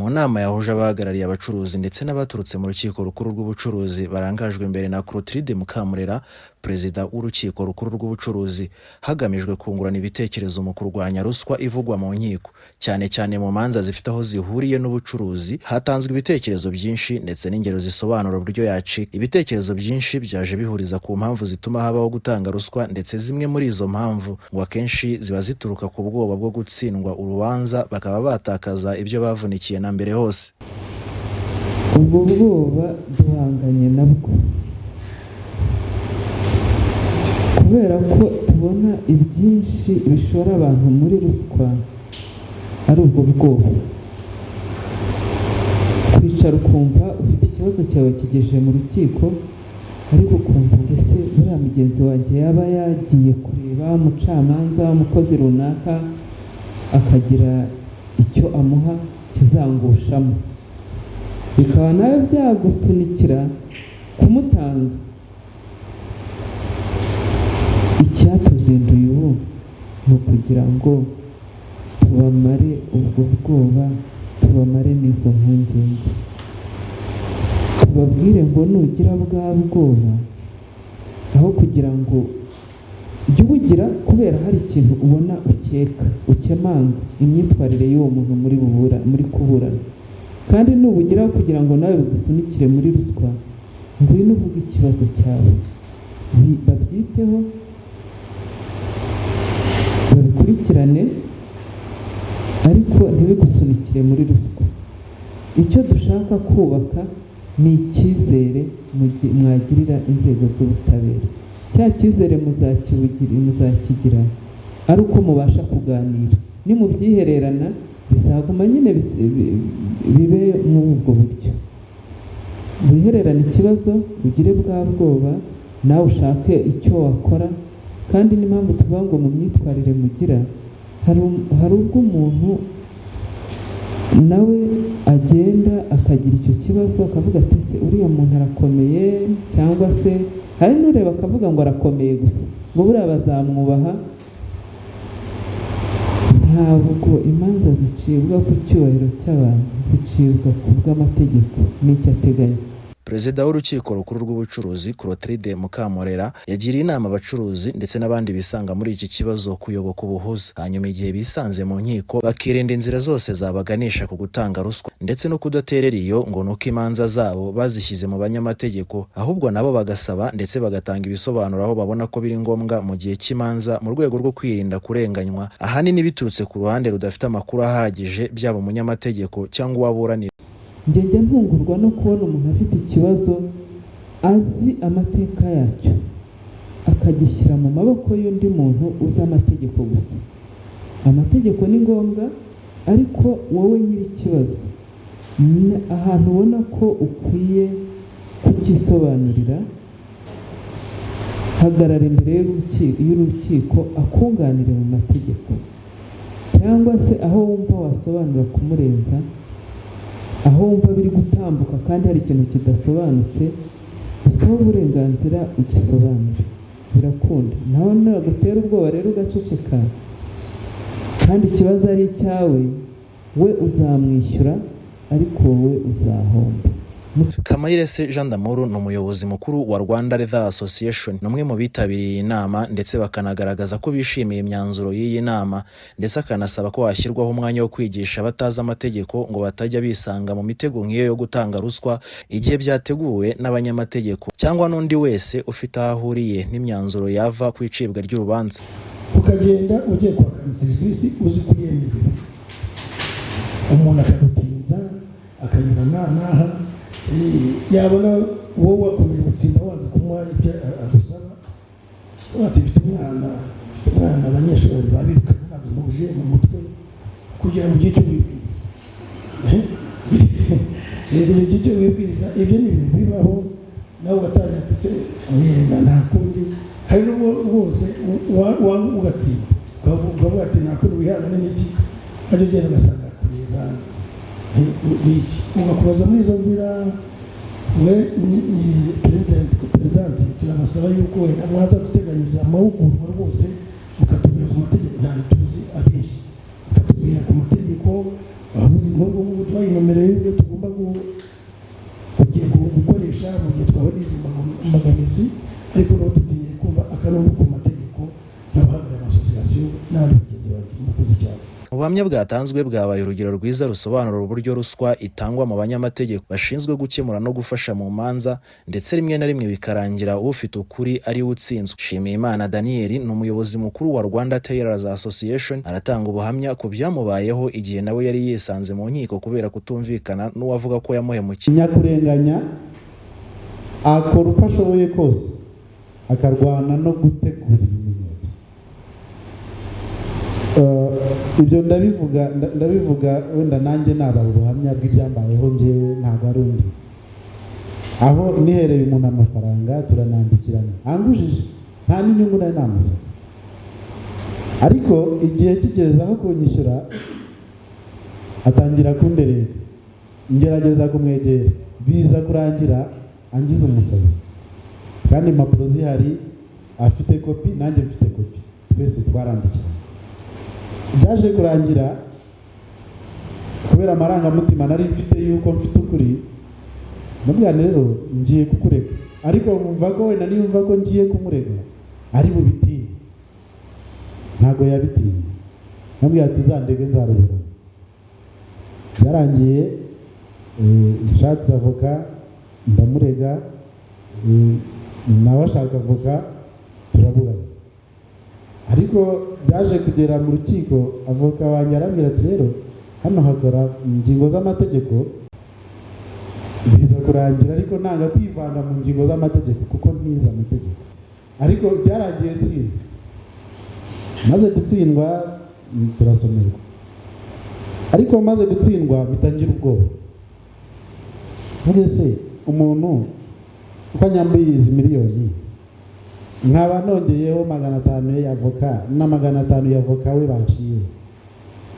mu nama yahuje abahagarariye abacuruzi ndetse n'abaturutse mu rukiko rukuru rw'ubucuruzi barangajwe imbere na Clotilde Mukamurera, perezida w'urukiko rukuru rw'ubucuruzi, hagamijwe kungurana ibitekerezo mu kurwanya ruswa ivugwa mu nkiko, cyane cyane mu manza zifite aho zihuriye n'ubucuruzi. Hatanzwe ibitekerezo byinshi ndetse n'ingero zisobanura uburyo yacika. Ibitekerezo byinshi byaje bihuriza ku mpamvu zituma habaho gutanga ruswa, ndetse zimwe muri izo mpamvu ngo akenshi ziba zituruka ku bwoba bwo gutsindwa urubanza, bakaba batakaza ibyo bavunikiye na mbere hose. Ubwo bwoba duhanganye nabwo kubera ko tubona ibyinshi bishora abantu muri ruswa ari ubwo bwoba. Kwicara ukumva ufite ikibazo cyawe kigejeje mu rukiko, ariko ukumva mbese buriya mugenzi wanjye yaba yagiye kureba umucamanza umukozi runaka akagira icyo amuha kizangushamo, bikaba nawe byagusunikira kumutanga. Icyatuzinduye ubu ni ukugira ngo tubamare ubwo bwoba, tubamare n'izo mpungenge, tubabwire ngo nugira bwa bwoba, aho kugira ngo jya ubugira kubera hari ikintu ubona ukeka ukemanga imyitwarire y'uwo muntu muri kuburana, kandi nubugira kugira ngo nawe bigusunikire muri ruswa, ngwino uvuge ikibazo cyawe, babyiteho babikurikirane, ariko ntibigusunikire muri ruswa. Icyo dushaka kubaka ni icyizere mwagirira inzego z'ubutabera. Cya cyizere muzakigira ari uko mubasha kuganira. Nimubyihererana bizaguma nyine bibe muri ubwo buryo. Wihererane ikibazo, ugire bwa bwoba, nawe ushake icyo wakora. Kandi n'impamvu tuvuga ngo mu myitwarire mugira, hari ubwo umuntu nawe agenda akagira icyo kibazo akavuga ati se uriya muntu arakomeye, cyangwa se hari n'ureba akavuga ngo arakomeye gusa ngo buriya bazamwubaha. Ntabwo imanza zicibwa ku cyubahiro cy'abantu, zicibwa ku bw'amategeko n'icyo ateganya. Perezida w'urukiko rukuru rw'ubucuruzi Clotilde Mukamurera yagiriye inama abacuruzi ndetse n'abandi bisanga muri iki kibazo kuyoboka ubuhuza, hanyuma igihe bisanze mu nkiko bakirinda inzira zose zabaganisha ku gutanga ruswa ndetse no kudaterera iyo ngo nuko imanza zabo bazishyize mu banyamategeko, ahubwo nabo bagasaba ndetse bagatanga ibisobanuro aho babona ko biri ngombwa mu gihe cy'imanza, mu rwego rwo kwirinda kurenganywa ahanini biturutse ku ruhande rudafite amakuru ahagije, byaba umunyamategeko cyangwa uwaburanira. Njya ntungurwa no kubona umuntu afite ikibazo azi amateka yacyo akagishyira mu maboko y'undi muntu uzi amategeko gusa. Amategeko ni ngombwa, ariko wowe nyiri ikibazo ahantu ubona ko ukwiye kukisobanurira, hagarara imbere y'urukiko akunganire mu mategeko, cyangwa se aho wumva wasobanura kumurenza, aho wumva biri gutambuka kandi hari ikintu kidasobanutse, usaba uburenganzira ugisobanure, birakunda. Naho nagutera ubwoba rero ugaceceka kandi ikibazo ari icyawe, we uzamwishyura ariko wowe uzahomba. Kamayirese Jean d'Amour ni umuyobozi mukuru wa Rwanda Leather Association, n'umwe mu bitabiriye inama ndetse bakanagaragaza ko bishimiye imyanzuro y'iyi nama, ndetse akanasaba ko hashyirwaho umwanya wo kwigisha abatazi amategeko ngo batajya bisanga mu mitego nk'iyo yo gutanga ruswa igihe byateguwe n'abanyamategeko cyangwa n'undi wese ufite aho ahuriye n'imyanzuro yava ku icibwa ry'urubanza. Ukagenda ugiye kwaka serivisi uzi kuyemerera, umuntu akagutinza akanyura n'aha yabona wowe wakomeje gutsinda wanze kumuha ibyo agusaba, watifite umwana abanyeshuri babirukanye ntabwo muje mu mutwe kugira ngo ugire icyo wibwiriza. Ugire icyo wibwiriza, ibyo ni ibintu bibaho, nawe ugatangira ati se nta kundi. Hari n'ubwo rwose ugatsinda ukavuga ati nta kundi wihangane n'iki, ajya ugenda ugasanga kureba n'iki, ugakomeza muri izo nzira. We Presidenti turabasaba yuko wenda mwaza guteganyiriza amahugurwa rwose, mukatubwira ku mategeko, ntayo tuzi abenshi, mukatubwira ku mategeko, aho nomero y'ibyo tugomba gukoresha mu gihe twabona izo mbogamizi, ariko naho tugiye kumva akanunu ku mategeko n'abahagarariye amasosiyasiyo n'abandi bagenzi bacu. Murakoze cyane. Ubuhamya bwatanzwe bwabaye urugero rwiza rusobanura uburyo ruswa itangwa mu banyamategeko bashinzwe gukemura no gufasha mu manza, ndetse rimwe na rimwe bikarangira ufite ukuri ari we utsinzwe. Nshimiyimana Daniel ni umuyobozi mukuru wa Rwanda Tailors Association, aratanga ubuhamya ku byamubayeho igihe nawe yari yisanze mu nkiko kubera kutumvikana n'uwavuga ko yamuhemukiye. Nyakurenganya akora uko ashoboye kose akarwana no gutegura ibimenyetso. Ibyo ndabivuga wenda nanjye naba ubuhamya bw'ibyambayeho njyewe, ntabwo ari undi. Aho nihereye umuntu amafaranga turanandikirana, angujije nta n'inyungu nari namusaba, ariko igihe kigeze aho kunyishyura atangira kunderera, ngerageza kumwegera, biza kurangira angize umusazi, kandi impapuro zihari, afite kopi nanjye mfite kopi, twese twarandikirana. Byaje kurangira kubera amarangamutima nari mfite yuko mfite ukuri, nabwo rero ngiye kukurega, ariko mwumva ko wenda niyumva ko ngiye kumurega ari bubitinye, ntago yabitinye, nabwo tuzandege nzarubura. Byarangiye nshatse avoka ndamurega, nawe ashaka avoka turaburana, ariko byaje kugera mu rukiko, avoka wanjye arambwira ati rero hano hakora ingingo z'amategeko, biza kurangira ariko nanga kwivanga mu ngingo z'amategeko kuko ntiza amategeko, ariko byaragiye nsinzwe. Maze gutsindwa turasomerwa, ariko maze gutsindwa bitangira ubwoba. Mbese umuntu uko anyambuye izi miliyoni, nkaba nongeyeho 500 y'avoka na 500 y'avoka we baciye,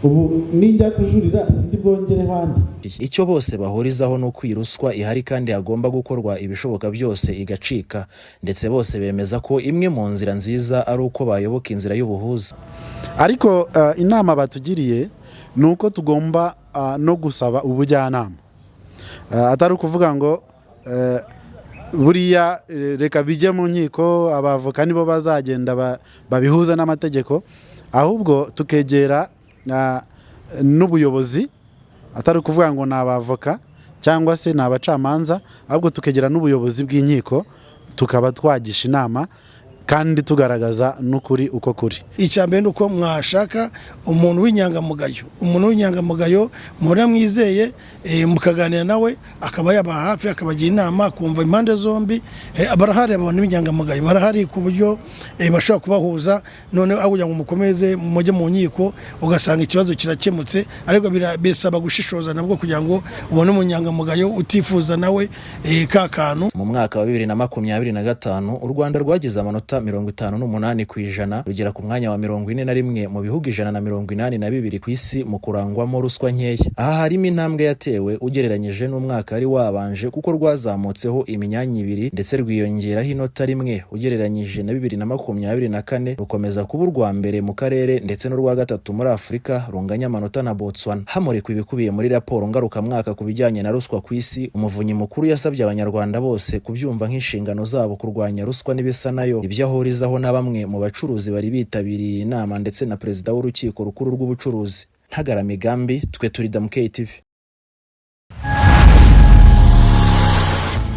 ubu ninjya kujurira sindi bwongereho andi. Icyo bose bahurizaho no kwiruswa ihari kandi hagomba gukorwa ibishoboka byose igacika, ndetse bose bemeza ko imwe mu nzira nziza ari uko bayoboka inzira y'ubuhuza. Ariko inama batugiriye nuko tugomba no gusaba ubujyanama, atari ukuvuga ngo buriya reka bijye mu nkiko, abavoka nibo bazagenda babihuza n'amategeko, ahubwo tukegera n'ubuyobozi, atari ukuvuga ngo ni abavoka cyangwa se ni abacamanza, ahubwo tukegera n'ubuyobozi bw'inkiko, tukaba twagisha inama kandi tugaragaza n'ukuri uko kuri. Icyambere nuko mwashaka umuntu w'inyangamugayo mura mwizeye, mukaganira nawe akaba yaba hafi, akabagira inama, kumva impande zombi. Barahari abantu b'inyangamugayo, barahari ku buryo bashaka kubahuza, none agugira ngo mukomeze mujye mu nkiko ugasanga ikibazo kirakemutse, ariko bisaba gushishoza nabwo kugira ngo ubone umunyangamugayo utifuza nawe ka kantu. Mu mwaka wa 2025 u Rwanda rwagize amanota 58% rugera ku mwanya wa 41 mu bihugu 182 ku isi mu kurangwamo ruswa nkeya. Aha harimo intambwe yatewe ugereranyije n'umwaka ari wabanje, kuko rwazamutseho imyanya 2 ndetse rwiyongeraho inota 1 ugereranyije na 2024, rukomeza kuba urwa mbere mu karere ndetse n'urwa gatatu muri Afurika, runganya amanota na Botswana. Hamurikwa ibikubiye muri raporo ngaruka mwaka ku bijyanye na ruswa ku isi, umuvunyi mukuru yasabye abanyarwanda bose kubyumva nk'inshingano zabo kurwanya ruswa n'ibisa nayo. Ibyo ahurizaho na bamwe mu bacuruzi bari bitabiriye inama ndetse na perezida w'urukiko rukuru rw'ubucuruzi. Ntagaramigambi, twe turi Damuke TV.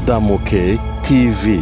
Damuke TV.